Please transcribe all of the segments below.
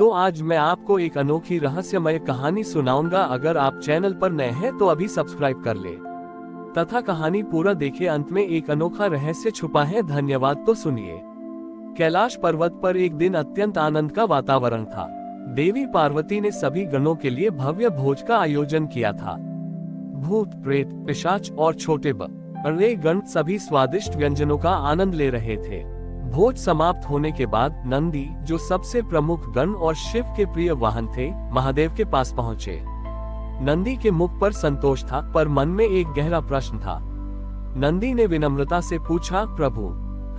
तो आज मैं आपको एक अनोखी रहस्यमय कहानी सुनाऊंगा। अगर आप चैनल पर नए हैं तो अभी सब्सक्राइब कर ले तथा कहानी पूरा देखे। अंत में एक अनोखा रहस्य छुपा है। धन्यवाद। तो सुनिए। कैलाश पर्वत पर एक दिन अत्यंत आनंद का वातावरण था। देवी पार्वती ने सभी गणों के लिए भव्य भोज का आयोजन किया था। भूत, प्रेत, पिशाच और छोटे बड़े गण सभी स्वादिष्ट व्यंजनों का आनंद ले रहे थे। भोज समाप्त होने के बाद नंदी, जो सबसे प्रमुख गण और शिव के प्रिय वाहन थे, महादेव के पास पहुंचे। नंदी के मुख पर संतोष था, पर मन में एक गहरा प्रश्न था। नंदी ने विनम्रता से पूछा, प्रभु,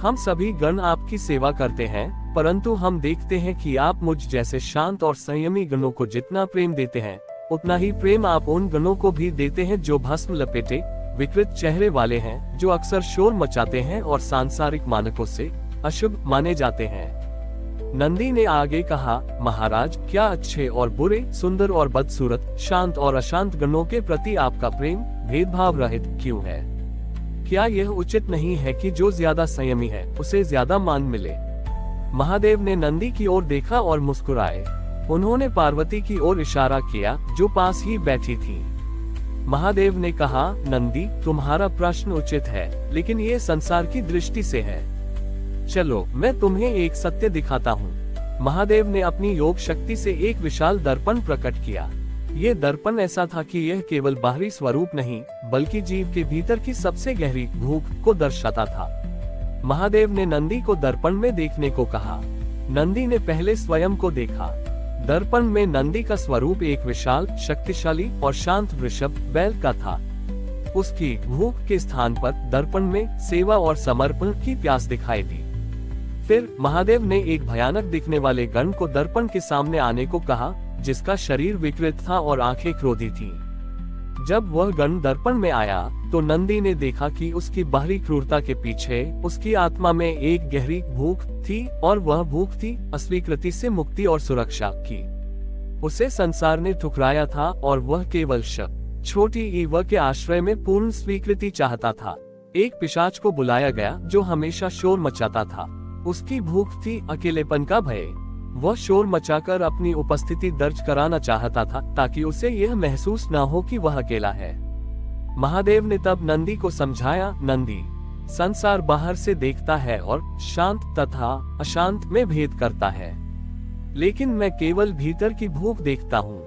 हम सभी गण आपकी सेवा करते हैं, परंतु हम देखते हैं कि आप मुझ जैसे शांत और संयमी गणों को जितना प्रेम देते हैं, उतना ही प्रेम आप उन गणों को भी देते हैं जो भस्म लपेटे, विकृत चेहरे वाले हैं, जो अक्सर शोर मचाते हैं और सांसारिक मानकों से अशुभ माने जाते हैं। नंदी ने आगे कहा, महाराज, क्या अच्छे और बुरे, सुंदर और बदसूरत, शांत और अशांत गणों के प्रति आपका प्रेम भेदभाव रहित क्यों है? क्या यह उचित नहीं है कि जो ज्यादा संयमी है उसे ज्यादा मान मिले? महादेव ने नंदी की ओर देखा और मुस्कुराए। उन्होंने पार्वती की ओर इशारा किया, जो पास ही बैठी थी। महादेव ने कहा, नंदी, तुम्हारा प्रश्न उचित है, लेकिन ये संसार की दृष्टि से है। चलो, मैं तुम्हें एक सत्य दिखाता हूँ। महादेव ने अपनी योग शक्ति से एक विशाल दर्पण प्रकट किया। ये दर्पण ऐसा था कि यह केवल बाहरी स्वरूप नहीं, बल्कि जीव के भीतर की सबसे गहरी भूख को दर्शाता था। महादेव ने नंदी को दर्पण में देखने को कहा। नंदी ने पहले स्वयं को देखा। दर्पण में नंदी का स्वरूप एक विशाल, शक्तिशाली और शांत वृषभ बैल का था। उसकी भूख के स्थान पर दर्पण में सेवा और समर्पण की प्यास दिखाई दी। फिर महादेव ने एक भयानक दिखने वाले गण को दर्पण के सामने आने को कहा, जिसका शरीर विकृत था और आंखें क्रोधी थीं। जब वह गण दर्पण में आया तो नंदी ने देखा कि उसकी बाहरी क्रूरता के पीछे उसकी आत्मा में एक गहरी भूख थी, और वह भूख थी अस्वीकृति से मुक्ति और सुरक्षा की। उसे संसार ने ठुकराया था और वह केवल छोटी ईव के आश्रय में पूर्ण स्वीकृति चाहता था। एक पिशाच को बुलाया गया जो हमेशा शोर मचाता था। उसकी भूख थी अकेलेपन का भय। वह शोर मचाकर अपनी उपस्थिति दर्ज कराना चाहता था, ताकि उसे यह महसूस न हो कि वह अकेला है। महादेव ने तब नंदी को समझाया, नंदी, संसार बाहर से देखता है और शांत तथा अशांत में भेद करता है, लेकिन मैं केवल भीतर की भूख देखता हूँ।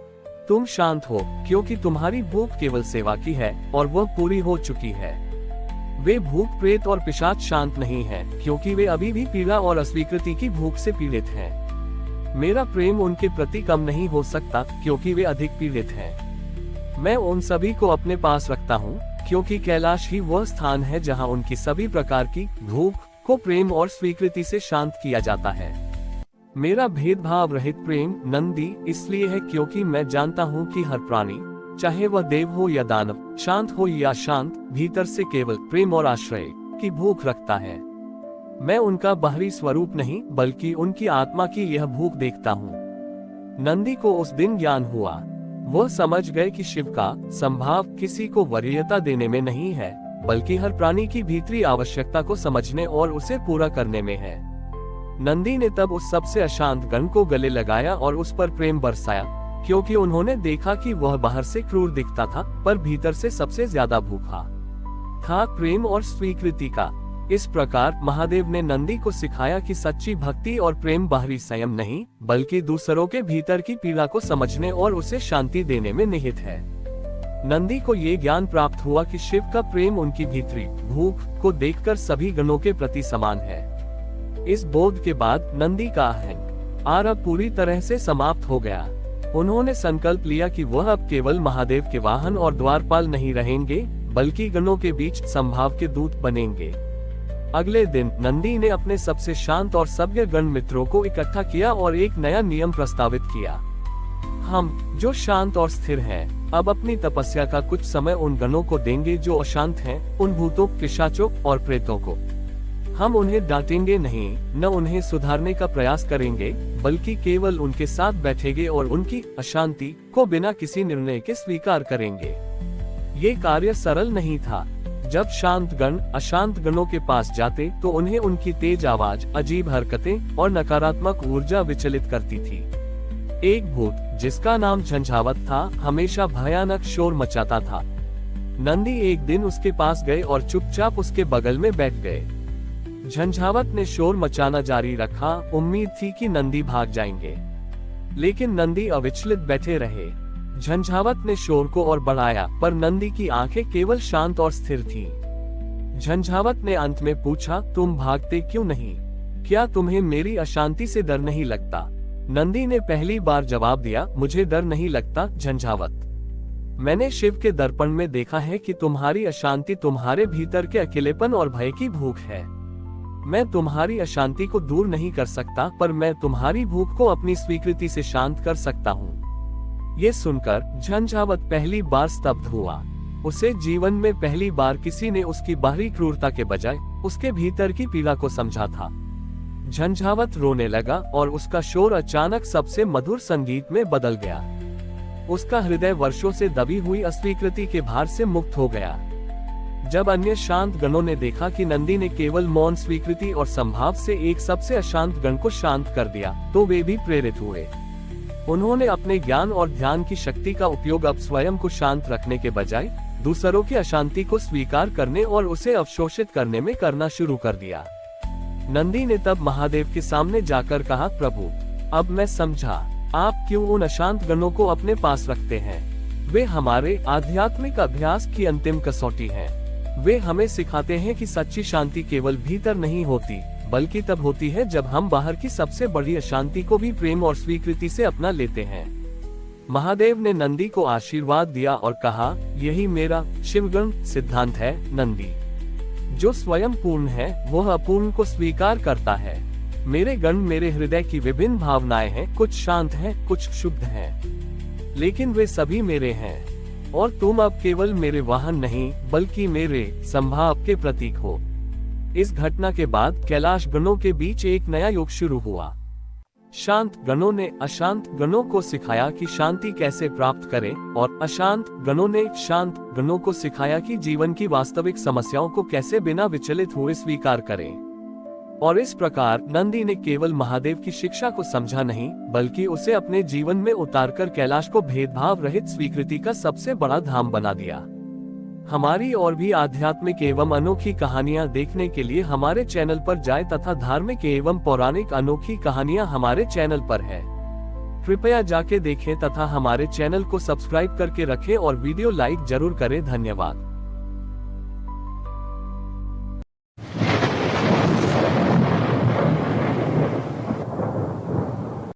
तुम शांत हो, क्योंकि तुम्हारी भूख केवल सेवा की है और वह पूरी हो चुकी है। वे भूत, प्रेत और पिशाच शांत नहीं हैं, क्योंकि वे अभी भी पीड़ा और अस्वीकृति की भूख से पीड़ित हैं। मेरा प्रेम उनके प्रति कम नहीं हो सकता, क्योंकि वे अधिक पीड़ित हैं। मैं उन सभी को अपने पास रखता हूँ, क्योंकि कैलाश ही वह स्थान है जहाँ उनकी सभी प्रकार की भूख को प्रेम और स्वीकृति से शांत किया जाता है। मेरा भेदभाव रहित प्रेम, नंदी, इसलिए है क्योंकि मैं जानता हूँ कि हर प्राणी, चाहे वह देव हो या दानव, शांत हो या शांत, भीतर से केवल प्रेम और आश्रय की भूख रखता है। मैं उनका बाहरी स्वरूप नहीं, बल्कि उनकी आत्मा की यह भूख देखता हूँ। नंदी को उस दिन ज्ञान हुआ। वह समझ गए कि शिव का संभाव किसी को वरीयता देने में नहीं है, बल्कि हर प्राणी की भीतरी आवश्यकता को समझने और उसे पूरा करने में है। नंदी ने तब उस सबसे अशांत गण को गले लगाया और उस पर प्रेम बरसाया, क्योंकि उन्होंने देखा कि वह बाहर से क्रूर दिखता था, पर भीतर से सबसे ज्यादा भूखा था प्रेम और स्वीकृति का। इस प्रकार महादेव ने नंदी को सिखाया कि सच्ची भक्ति और प्रेम बाहरी संयम नहीं, बल्कि दूसरों के भीतर की पीड़ा को समझने और उसे शांति देने में निहित है। नंदी को ये ज्ञान प्राप्त हुआ कि शिव का प्रेम उनकी भीतरी भूख को देखकर सभी गणों के प्रति समान है। इस बोध के बाद नंदी का अहंकार पूरी तरह से समाप्त हो गया। उन्होंने संकल्प लिया कि वह अब केवल महादेव के वाहन और द्वारपाल नहीं रहेंगे, बल्कि गणों के बीच संभाव के दूत बनेंगे। अगले दिन नंदी ने अपने सबसे शांत और सभ्य गण मित्रों को इकट्ठा किया और एक नया नियम प्रस्तावित किया। हम, जो शांत और स्थिर हैं, अब अपनी तपस्या का कुछ समय उन गणों को देंगे जो अशांत हैं, उन भूतों, पिशाचों और प्रेतों को। हम उन्हें डांटेंगे नहीं, न उन्हें सुधारने का प्रयास करेंगे, बल्कि केवल उनके साथ बैठेंगे और उनकी अशांति को बिना किसी निर्णय के स्वीकार करेंगे। ये कार्य सरल नहीं था। जब शांत गण अशांत गणों के पास जाते तो उन्हें उनकी तेज आवाज, अजीब हरकतें और नकारात्मक ऊर्जा विचलित करती थी। एक भूत जिसका नाम झंझावत था हमेशा भयानक शोर मचाता था। नंदी एक दिन उसके पास गए और चुपचाप उसके बगल में बैठ गए। झंझावत ने शोर मचाना जारी रखा, उम्मीद थी कि नंदी भाग जाएंगे, लेकिन नंदी अविचलित बैठे रहे। झंझावत ने शोर को और बढ़ाया, पर नंदी की आंखें केवल शांत और स्थिर थीं। झंझावत ने अंत में पूछा, तुम भागते क्यों नहीं? क्या तुम्हें मेरी अशांति से डर नहीं लगता? नंदी ने पहली बार जवाब दिया, मुझे डर नहीं लगता झंझावत। मैंने शिव के दर्पण में देखा है कि तुम्हारी अशांति तुम्हारे भीतर के अकेलेपन और भय की भूख है। मैं तुम्हारी अशांति को दूर नहीं कर सकता, पर मैं तुम्हारी भूख को अपनी स्वीकृति से शांत कर सकता हूँ। ये सुनकर झंझावत पहली बार स्तब्ध हुआ। उसे जीवन में पहली बार किसी ने उसकी बाहरी क्रूरता के बजाय उसके भीतर की पीड़ा को समझा था। झंझावत रोने लगा और उसका शोर अचानक सबसे मधुर संगीत में बदल गया। उसका हृदय वर्षों से दबी हुई अस्वीकृति के भार से मुक्त हो गया। जब अन्य शांत गणों ने देखा कि नंदी ने केवल मौन स्वीकृति और संभाव से एक सबसे अशांत गण को शांत कर दिया, तो वे भी प्रेरित हुए। उन्होंने अपने ज्ञान और ध्यान की शक्ति का उपयोग अब स्वयं को शांत रखने के बजाय दूसरों की अशांति को स्वीकार करने और उसे अवशोषित करने में करना शुरू कर दिया। नंदी ने तब महादेव के सामने जाकर कहा, प्रभु, अब मैं समझा आप क्यों उन अशांत गणों को अपने पास रखते हैं। वे हमारे आध्यात्मिक अभ्यास की अंतिम कसौटी हैं। वे हमें सिखाते हैं कि सच्ची शांति केवल भीतर नहीं होती, बल्कि तब होती है जब हम बाहर की सबसे बड़ी अशांति को भी प्रेम और स्वीकृति से अपना लेते हैं। महादेव ने नंदी को आशीर्वाद दिया और कहा, यही मेरा शिवगण सिद्धांत है नंदी। जो स्वयं पूर्ण है वह अपूर्ण को स्वीकार करता है। मेरे गण मेरे हृदय की विभिन्न भावनाएं हैं, कुछ शांत हैं, कुछ शुद्ध हैं, लेकिन वे सभी मेरे हैं। और तुम अब केवल मेरे वाहन नहीं, बल्कि मेरे संभाव के प्रतीक हो। इस घटना के बाद कैलाश गणों के बीच एक नया युग शुरू हुआ। शांत गणों ने अशांत गणों को सिखाया कि शांति कैसे प्राप्त करें, और अशांत गणों ने शांत गणों को सिखाया कि जीवन की वास्तविक समस्याओं को कैसे बिना विचलित हुए स्वीकार करें। और इस प्रकार नंदी ने केवल महादेव की शिक्षा को समझा नहीं, बल्कि उसे अपने जीवन में उतारकर कैलाश को भेदभाव रहित स्वीकृति का सबसे बड़ा धाम बना दिया। हमारी और भी आध्यात्मिक एवं अनोखी कहानियां देखने के लिए हमारे चैनल पर जाएं तथा धार्मिक एवं पौराणिक अनोखी कहानियां हमारे चैनल पर है। कृपया जाके देखें तथा हमारे चैनल को सब्सक्राइब करके रखें और वीडियो लाइक जरूर करें। धन्यवाद।